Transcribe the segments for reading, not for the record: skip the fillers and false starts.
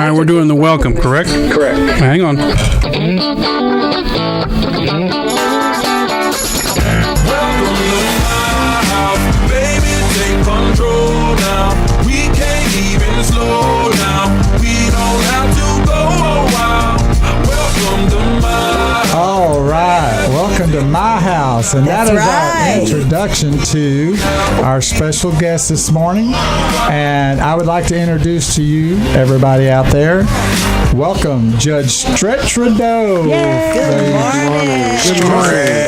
right, we're doing the welcome, correct? Correct. Hang on. Baby, take control now. We can't even slow down. We don't have to go a while. Welcome to my house. All right, welcome to my house, and that is our introduction to our special guest this morning. And I would like to introduce to you, everybody out there, welcome Judge Rideaux. Good morning.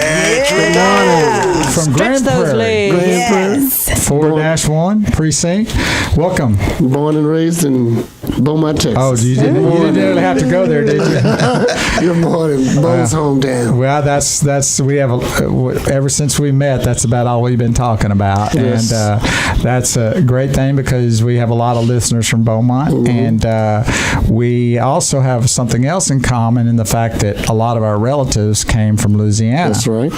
From Grand Prairie. Yes. 4-1 Precinct. Welcome. Born and raised in Beaumont, Texas. Oh, you didn't really have to go there, did you? Good morning. Bo's hometown. Well, that's we have ever since we met. That's about all we've been talking about, Yes. and that's a great thing because we have a lot of listeners from Beaumont, and we also have something else in common in the fact that a lot of our relatives came from Louisiana. That's right.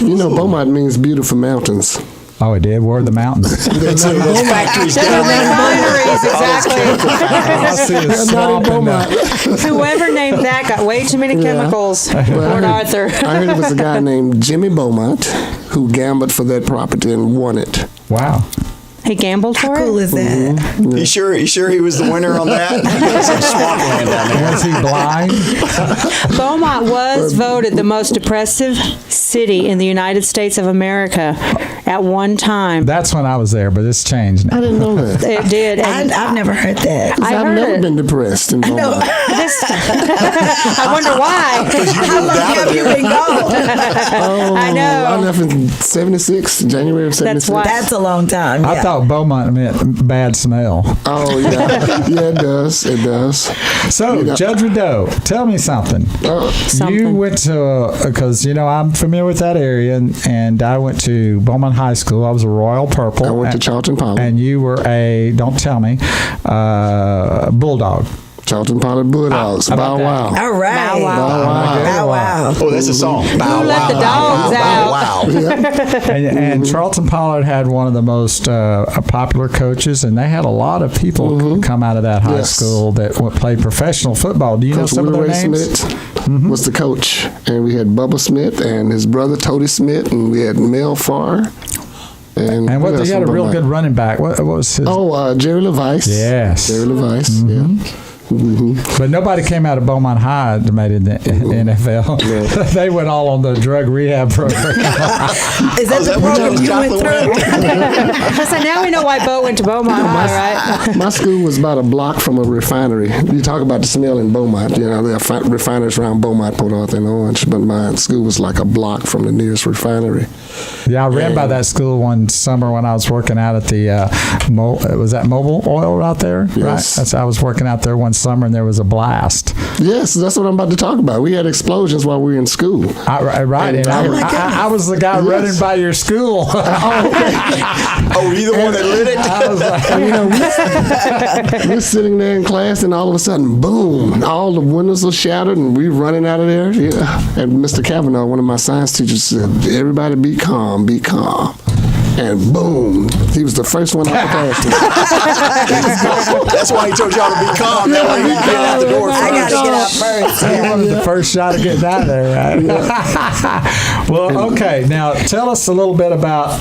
You know, Beaumont means beautiful mountains. Oh, it did. Where are the mountains? Those factories down there. Refineries, exactly. I see a swamp in there. Whoever named that got way too many chemicals. Port Arthur. I heard it was a guy named Jimmy Beaumont who gambled for that property and won it. Wow. He gambled for How cool it? is that? You sure he was the winner on that? There's some swampland down there. Was he blind? Beaumont was voted the most depressive city in the United States of America at one time. That's when I was there, but it's changed now. I didn't know that. It did. And I've never heard that. I've heard never it. been depressed in Beaumont. I wonder why. How long have you been gone? I know. I left in 76, January of 76. That's why. That's a long time. I Yeah. thought Beaumont meant bad smell. Oh, yeah. Yeah, it does. It does. So, Judge Rideaux, tell me something. You went to, because, I'm familiar with that area, and I went to Beaumont High School. I was a Royal Purple. I went to Charlton Poly. And you were don't tell me, Bulldog. Charlton Poly Bulldogs. Bow wow. All right. Bow wow. Bow wow. Oh, that's a song. Bow Who let wow. the dogs Bow out? wow. And Charlton Pollard had one of the most popular coaches, and they had a lot of people come out of that high Yes. school that played professional football. Do you know Coach some of their Willie Ray names? Smith was the coach, and we had Bubba Smith and his brother Toady Smith, and we had Mel Farr. And And what else they had a from real Beaumont? good running back. What was his? Jerry LeVice. Yes. Jerry LeVice. Yeah. But nobody came out of Beaumont High that made it in the NFL. They went all on the drug rehab program. Is that the program you went through? So now we know why Bo went to Beaumont High, right? My school was about a block from a refinery. You talk about the smell in Beaumont. There are refineries around Beaumont, Port Arthur, and Orange. But my school was like a block from the nearest refinery. Yeah, I ran by that school one summer when I was working out at the was that Mobile Oil out there? Yes. Right. I was working out there one summer and there was a blast. Yes, that's what I'm about to talk about. We had explosions while we were in school. Right. And I was the guy running by your school. Oh, were you the one that lit it? I was like, We're sitting there in class, and all of a sudden, boom! All the windows were shattered, and we running out of there. Yeah. And Mr. Kavanaugh, one of my science teachers, said, "Everybody, be calm, be calm." And boom! He was the first one out the classroom. That's why he told y'all to be calm. That way you can get out the door I got to first. get out first. I wanted the first shot of getting out of there, right? Well, okay. Now, tell us a little bit about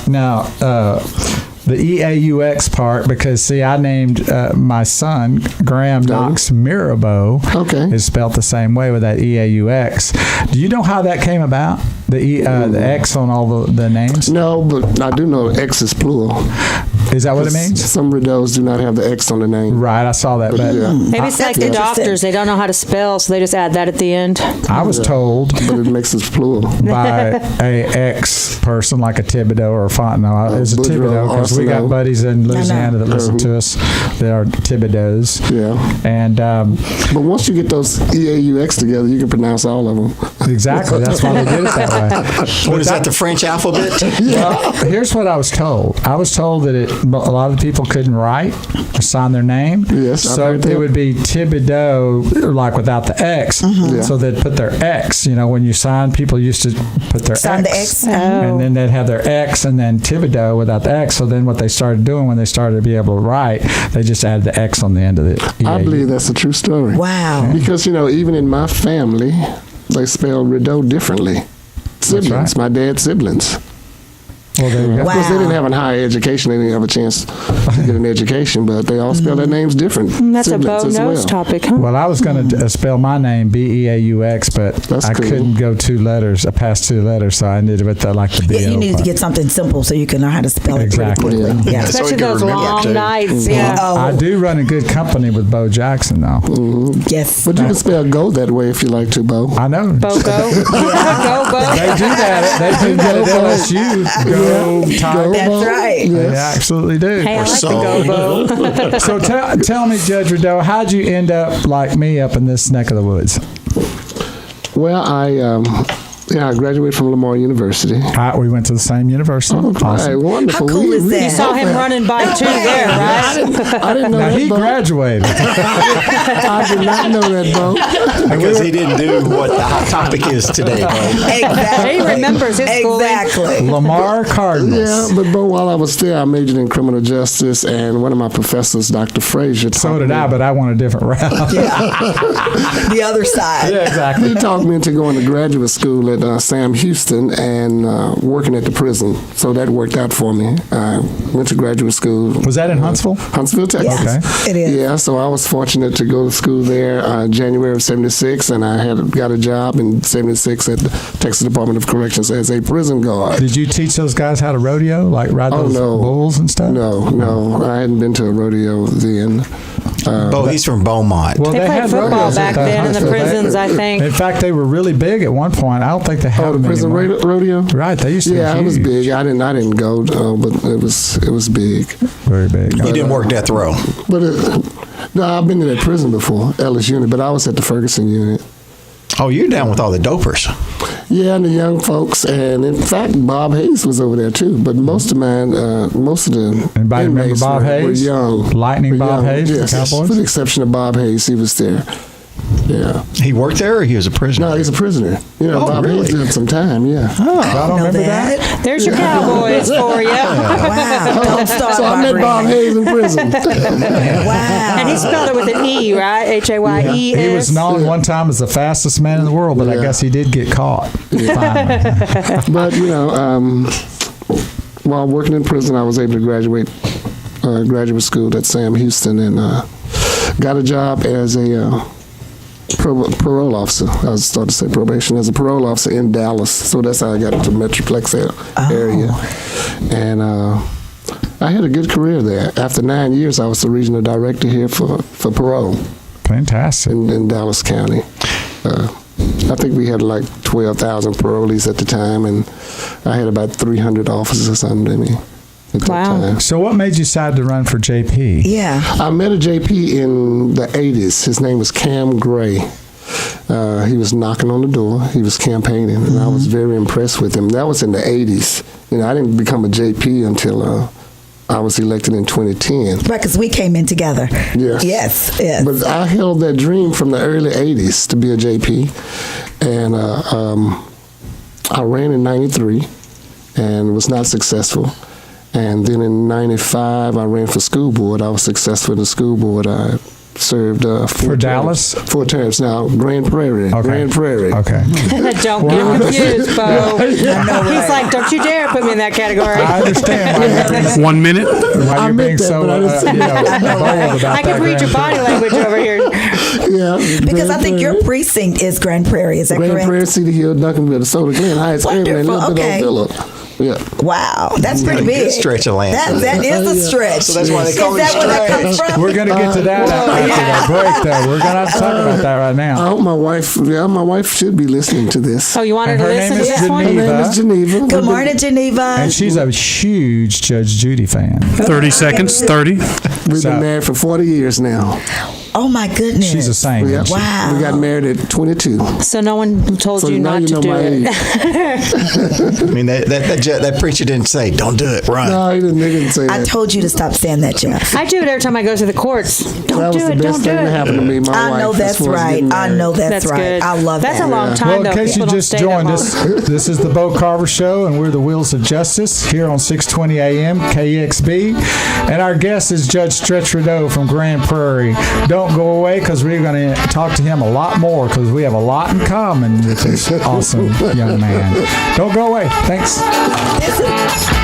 the EAUX part, because, see, I named my son Graham Knox Mirabeau. Okay. It's spelled the same way with that EAUX. Do you know how that came about? The X on all the names? No, but I do know X is plural. Is that what it means? Some Rideaux do not have the X on the name. Right, I saw that. But Yeah. Maybe it's like the doctors. They don't know how to spell, so they just add that at the end. I was told But it makes it plural. by a ex person like a Thibodeau or a Fontenot. It's a Boudreaux, Thibodeau because we got Arsenault. buddies in Louisiana that listen to us. They are Thibodeaus. Yeah. And But once you get those EAUX together, you can pronounce all of them. Exactly. That's why they did it that way. What is that, the French alphabet? Well, here's what I was told. I was told that a lot of people couldn't write or sign their name. Yes, I've so heard that. it would be Thibodeau, like without the X. So they'd put their X. You know, when you sign, people used to put their Sign the X. X. And then they'd have their X and then Thibodeau without the X. So then what they started doing when they started to be able to write, they just added the X on the end of it. I believe that's a true story. Wow. Because, even in my family, they spell Rideaux differently. Siblings, right. my dad's siblings. Well, there you go. Of course, they Wow. didn't have a higher education. They didn't have a chance to get an education, but they all spell their names different. That's a siblings Bo as knows well. topic, huh? Well, I was going to spell my name Beaux, but That's I cool. couldn't go 2 letters, past 2 letters, so I ended with the B. Yeah, you need to get something simple so you can learn how to spell it Exactly. pretty quickly. Yeah. Yeah. So Especially you can those remember long too. nights. Yeah. Oh, I do run a good company with Bo Jackson, though. yes. But you can spell go that way if you like to, Bo. I know. Bo, go. Go, Bo. They do that. They do that at LSU. Go, Tiger. That's right. They absolutely do. Hey, I like so. the go, Bo. So tell me, Judge Rideaux, how'd you end up like me up in this neck of the woods? Well, I graduated from Lamar University. We went to the same university. Right, Awesome. wonderful. How cool is that? You saw him running by too there, right? I didn't know Now, that, he Bo. graduated. I did not know that, Bo. Because he didn't do what the hot topic is today, Bo. Exactly. He remembers his schooling. Exactly. Lamar Cardinals. Yeah, but Bo, while I was there, I majored in criminal justice, and one of my professors, Dr. Frazier, So did I, but I went a different route. The other side. Yeah, exactly. He talked me into going to graduate school at Sam Houston and working at the prison. So that worked out for me. I went to graduate school. Was that in Huntsville? Huntsville, Texas. Okay. It is. Yeah, so I was fortunate to go to school there January of 76, and I got a job in 76 at the Texas Department of Corrections as a prison guard. Did you teach those guys how to rodeo, like ride those bulls and stuff? No, I hadn't been to a rodeo then. Bo, he's from Beaumont. Well, They played had football rodeos back at then in the Huntsville. prisons, I think. In fact, they were really big at one point. I don't think they have Oh, the them prison anymore. rodeo? Right, they used to Yeah, be it was huge. big. I didn't go, but it was big. Very big. You didn't work death row. But no, I've been in that prison before, Ellis unit, but I was at the Ferguson unit. Oh, you're down with all the dopers. Yeah, and the young folks, and in fact, Bob Hayes was over there too. But most of the Anybody remember inmates Bob were Hayes? young. Lightning Were Bob young, Hayes from the yes, Cowboys? with the exception of Bob Hayes, he was there. Yeah. He worked there, or he was a prisoner? No, he's a prisoner. Oh, Bob really? Hayes did some time. Yeah. Y'all don't Know remember that? that? There's your Cowboys for you. Wow. Don't start So I met Bob Hayes in prison. Wow. And he spelled it with an E, right? H-A-Y-E-S. He was known one time as the fastest man in the world, but I Yeah. guess he did get caught. Finally. But while working in prison, I was able to graduate graduate school at Sam Houston and got a job as a parole officer. I was starting to say probation, as a parole officer in Dallas. So that's how I got into the Metroplex area. And I had a good career there. After 9 years, I was the regional director here for parole Fantastic. in Dallas County. I think we had like 12,000 parolees at the time, and I had about 300 officers under me at that Wow. time. So what made you decide to run for JP? Yeah. I met a JP in the 80s. His name was Cam Gray. He was knocking on the door. He was campaigning, and I was very impressed with him. That was in the 80s. I didn't become a JP until I was elected in 2010. Right, because we came in together. Yes. Yes. But I held that dream from the early 80s to be a JP. And I ran in 93 and was not successful. And then in 95, I ran for school board. I was successful in the school board. I served 4 terms. Dallas? 4 terms. Now, Grand Prairie. Okay. Grand Prairie. Okay. Don't get confused, Bo. He's like, don't you dare put me in that category. I understand why you're being, 1 minute. why you're being meant that, so but I didn't say bold about I can that, read your Grand body language over here. Yeah. Because I Grand think your Prairie. precinct is Grand Prairie. Is that Grand correct? Prairie, City Hill, Duncanville, DeSoto, Glen Heights, Irving, and a little Wonderful, bit okay. of Villa. Yeah. Wow, that's pretty a good big. stretch of land. That is a stretch. So that's why they call Is it that where that comes from? We're going to get to that after the break, though. We're going to have to talk about that right I now. hope my wife should be listening to this. Oh, you wanted And to her listen name to is this one? Her name is Geneva. Good morning, Geneva. And she's a huge Judge Judy fan. 30 seconds. 30. We've So- been married for 40 years now. Oh my goodness. She's a saint. Yeah, Wow. We got married at 22. So no one told So you now not you to know do my it. age. I mean, that preacher didn't say, "Don't do it, run." No, he didn't say that. I told you to stop saying that, Jeff. I do it every time I go to the courts. Don't That was do the it. best Don't do thing that it. happened to me, my wife. I know as that's far as right. getting I married. know that's That's right. good. I love That's that. a long time, Well, in though. case you People don't just stay joined that us, long. this is the Bo Carver Show, and we're the Wheels of Justice here on 620 AM KXB. And our guest is Judge Stretch Rideaux from Grand Prairie. Don't go away, because we're going to talk to him a lot more, because we have a lot in common with this awesome young man. Don't go away. Thanks. This is-